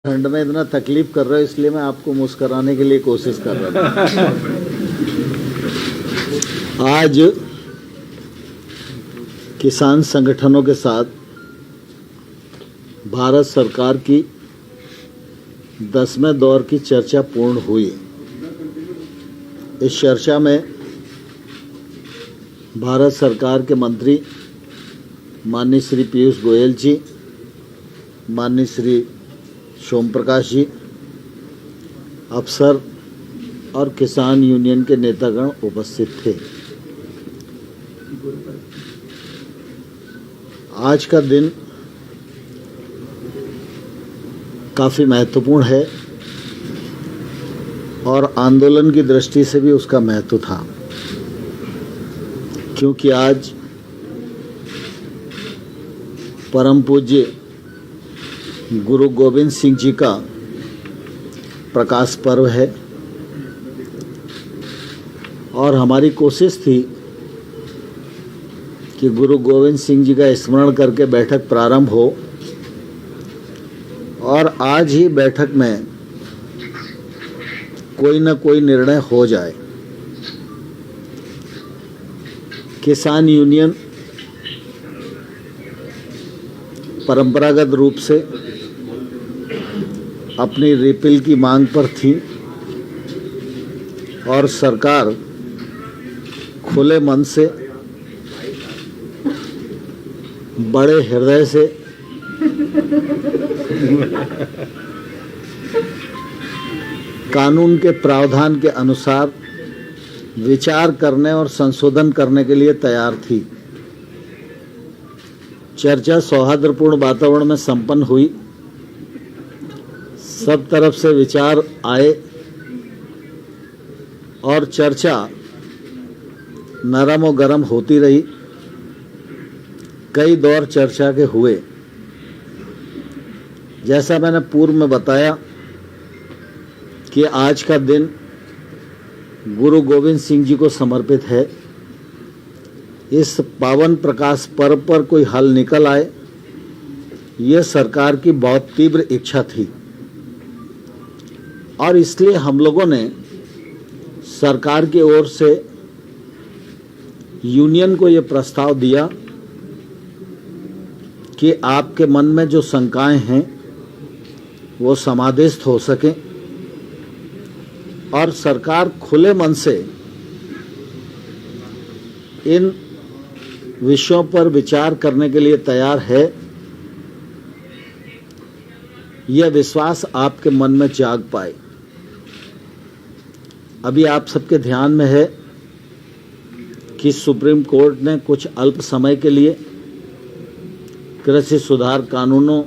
ठंड में इतना तकलीफ कर रहे हो, इसलिए मैं आपको मुस्कराने के लिए कोशिश कर रहा था। आज किसान संगठनों के साथ भारत सरकार की 10वें दौर की चर्चा पूर्ण हुई। इस चर्चा में भारत सरकार के मंत्री माननीय श्री पीयूष गोयल जी, माननीय श्री सोम प्रकाश जी, अफसर और किसान यूनियन के नेतागण उपस्थित थे। आज का दिन काफ़ी महत्वपूर्ण है और आंदोलन की दृष्टि से भी उसका महत्व था, क्योंकि आज परम पूज्य गुरु गोविंद सिंह जी का प्रकाश पर्व है और हमारी कोशिश थी कि गुरु गोविंद सिंह जी का स्मरण करके बैठक प्रारंभ हो और आज ही बैठक में कोई न कोई निर्णय हो जाए। किसान यूनियन परंपरागत रूप से अपनी रिपील की मांग पर थी और सरकार खुले मन से, बड़े हृदय से कानून के प्रावधान के अनुसार विचार करने और संशोधन करने के लिए तैयार थी। चर्चा सौहार्दपूर्ण वातावरण में संपन्न हुई। सब तरफ से विचार आए और चर्चा नरम और गरम होती रही। कई दौर चर्चा के हुए। जैसा मैंने पूर्व में बताया कि आज का दिन गुरु गोविंद सिंह जी को समर्पित है। इस पावन प्रकाश पर्व पर कोई हल निकल आए, यह सरकार की बहुत तीव्र इच्छा थी और इसलिए हम लोगों ने सरकार की ओर से यूनियन को यह प्रस्ताव दिया कि आपके मन में जो शंकाएं हैं वो समाधिस्थ हो सकें और सरकार खुले मन से इन विषयों पर विचार करने के लिए तैयार है। यह विश्वास आपके मन में जाग पाए। अभी आप सबके ध्यान में है कि सुप्रीम कोर्ट ने कुछ अल्प समय के लिए कृषि सुधार कानूनों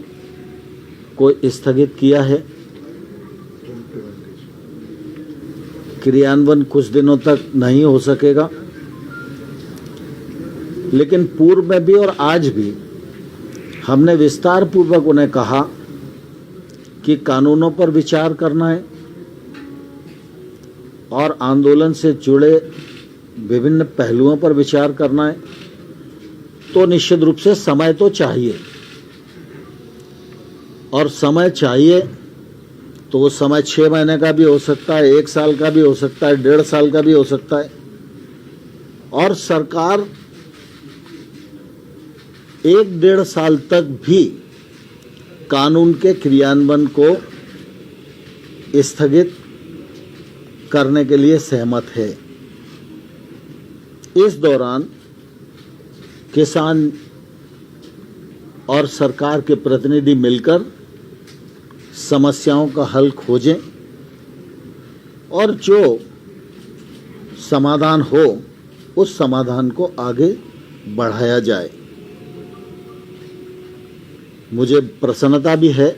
को स्थगित किया है। क्रियान्वयन कुछ दिनों तक नहीं हो सकेगा, लेकिन पूर्व में भी और आज भी हमने विस्तार पूर्वक उन्हें कहा कि कानूनों पर विचार करना है और आंदोलन से जुड़े विभिन्न पहलुओं पर विचार करना है, तो निश्चित रूप से समय तो चाहिए और समय चाहिए तो वो समय 6 महीने का भी हो सकता है, 1 साल का भी हो सकता है, 1.5 साल का भी हो सकता है और सरकार 1-1.5 साल तक भी कानून के क्रियान्वयन को स्थगित करने के लिए सहमत है। इस दौरान किसान और सरकार के प्रतिनिधि मिलकर समस्याओं का हल खोजें और जो समाधान हो उस समाधान को आगे बढ़ाया जाए। मुझे प्रसन्नता भी है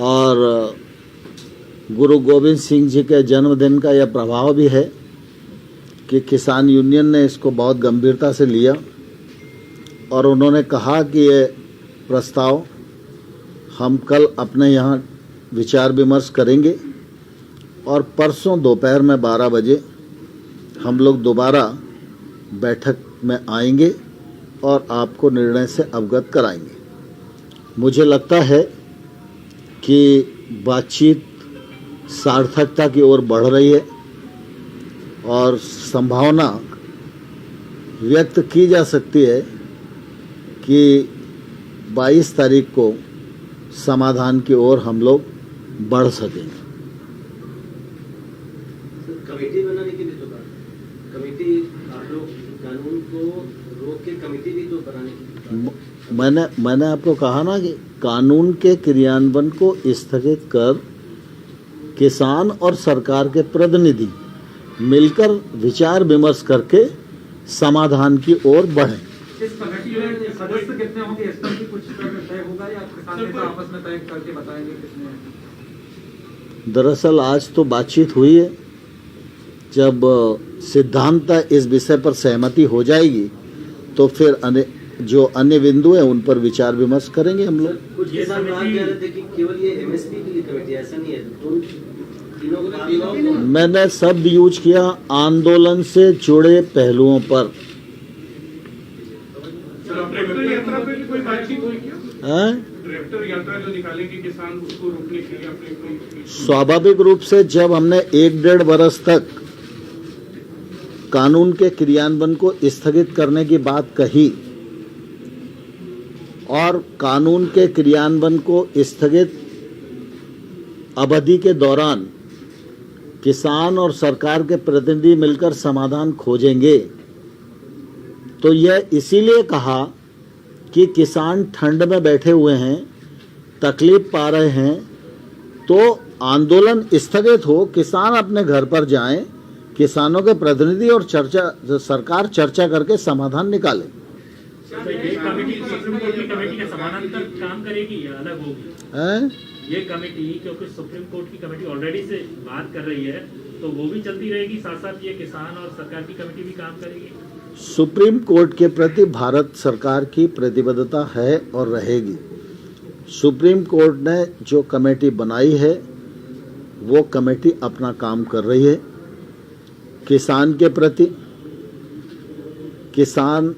और गुरु गोविंद सिंह जी के जन्मदिन का यह प्रभाव भी है कि किसान यूनियन ने इसको बहुत गंभीरता से लिया और उन्होंने कहा कि ये प्रस्ताव हम कल अपने यहाँ विचार विमर्श करेंगे और परसों दोपहर में 12 बजे हम लोग दोबारा बैठक में आएंगे और आपको निर्णय से अवगत कराएंगे। मुझे लगता है कि बातचीत सार्थकता की ओर बढ़ रही है और संभावना व्यक्त की जा सकती है कि 22 तारीख को समाधान की ओर हम लोग बढ़ सकेंगे। कमेटी बनाने की भी तो बात, कमेटी आप लोग कानून को रोक के कमेटी भी तो बनाने की बात। मैंने आपको कहा ना कि कानून के क्रियान्वयन को स्थगित कर किसान और सरकार के प्रतिनिधि मिलकर विचार विमर्श करके समाधान की ओर बढ़ें। इस कमेटी में सदस्य कितने होंगे, इस पर भी कुछ तय होगा या किसान नेता आपस में तय करके बताएंगे कितने? दरअसल आज तो बातचीत हुई है, जब सिद्धांत इस विषय पर सहमति हो जाएगी तो फिर जो अन्य बिंदु है उन पर विचार विमर्श करेंगे हम लोग। कुछ किसान बात कह रहे थे कि केवल ये एमएसपी के लिए कमेटी, ऐसा नहीं है, तीनों को मैंने शब्द यूज किया आंदोलन से जुड़े पहलुओं पर। यात्रा पे कोई बातचीत हुई क्या? ट्रैक्टर यात्रा जो निकालेंगे किसान, उसको रोकने के लिए आपने कोई? स्वाभाविक रूप से जब हमने 1-1.5 बरस तक कानून के क्रियान्वयन को स्थगित करने की बात कही और कानून के क्रियान्वयन को स्थगित अवधि के दौरान किसान और सरकार के प्रतिनिधि मिलकर समाधान खोजेंगे, तो यह इसीलिए कहा कि किसान ठंड में बैठे हुए हैं, तकलीफ पा रहे हैं, तो आंदोलन स्थगित हो, किसान अपने घर पर जाएं, किसानों के प्रतिनिधि और सरकार चर्चा करके समाधान निकाले। ये कमेटी सुप्रीम कोर्ट की कमेटी के समानांतर काम करेगी या अलग होगी? ये कमेटी, क्योंकि सुप्रीम कोर्ट की कमेटी ऑलरेडी से बात कर रही है, तो वो भी चलती रहेगी, साथ साथ ये किसान और सरकार की कमेटी भी काम करेगी। सुप्रीम कोर्ट के प्रति भारत सरकार की प्रतिबद्धता है और रहेगी। सुप्रीम कोर्ट ने जो कमेटी बनाई है वो कमेटी अपना काम कर रही है। किसान के प्रति, किसान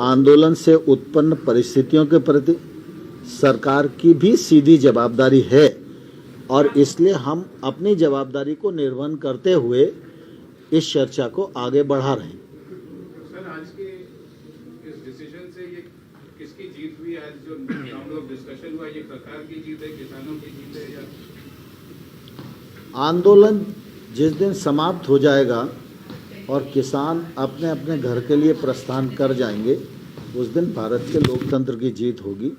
आंदोलन से उत्पन्न परिस्थितियों के प्रति सरकार की भी सीधी जवाबदारी है और इसलिए हम अपनी जवाबदारी को निर्वहन करते हुए इस चर्चा को आगे बढ़ा रहे हैं। सर, आज के इस डिसीजन से ये किसकी जीत हुई? आज जो हम लोग डिस्कशन हुआ, ये सरकार की जीत है, किसानों की जीत है या? आंदोलन जिस दिन समाप्त हो जाएगा और किसान अपने अपने घर के लिए प्रस्थान कर जाएंगे, उस दिन भारत के लोकतंत्र की जीत होगी,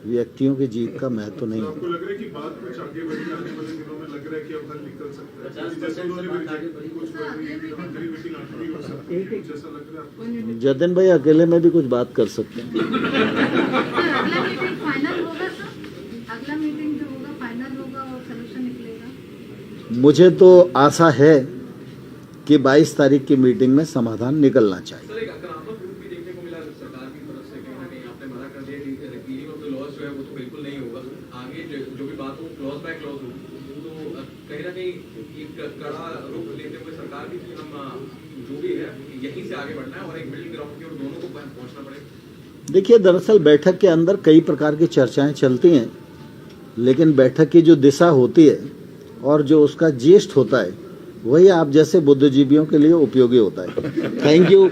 व्यक्तियों की जीत का महत्व नहीं है। आपको लग रहा है कि बात कुछ आगे बढ़ी, आने वाले दिनों में लग रहा है कि अब हल निकल सकता है? जैसे उन्होंने कुछ मंत्री मीटिंग आखिरी हो सकती है, कुछ ऐसा लग रहा है आपको? जतिन भाई अकेले में भी कुछ बात कर सकते हैं। अगला मीटिंग फाइनल होगा सर? अगला मीटिंग जो होगा फाइनल होगा और सॉल्यूशन निकलेगा? मुझे तो आशा है कि 22 तारीख की मीटिंग में समाधान निकलना चाहिए। सर, एक आक्रामक रूप भी देखने को मिला सरकार की तरफ से, कहीं ना कहीं आपने मना कर दिया कि रीडिंग ऑफ द लॉज जो है वो तो बिल्कुल नहीं होगा, आगे जो भी बात हो क्लॉज बाय क्लॉज हो, तो कहीं ना कहीं एक कड़ा रुख लेते हुए सरकार भी कि हम जो भी है यहीं से आगे बढ़ना है और एक मिडिल ग्राउंड की ओर दोनों को पहुंचना पड़ेगा। देखिए, दरअसल बैठक के अंदर कई प्रकार की चर्चाएं चलती हैं, लेकिन बैठक की जो दिशा होती है और जो उसका जेस्ट होता है वही आप जैसे बुद्धिजीवियों के लिए उपयोगी होता है। Thank you.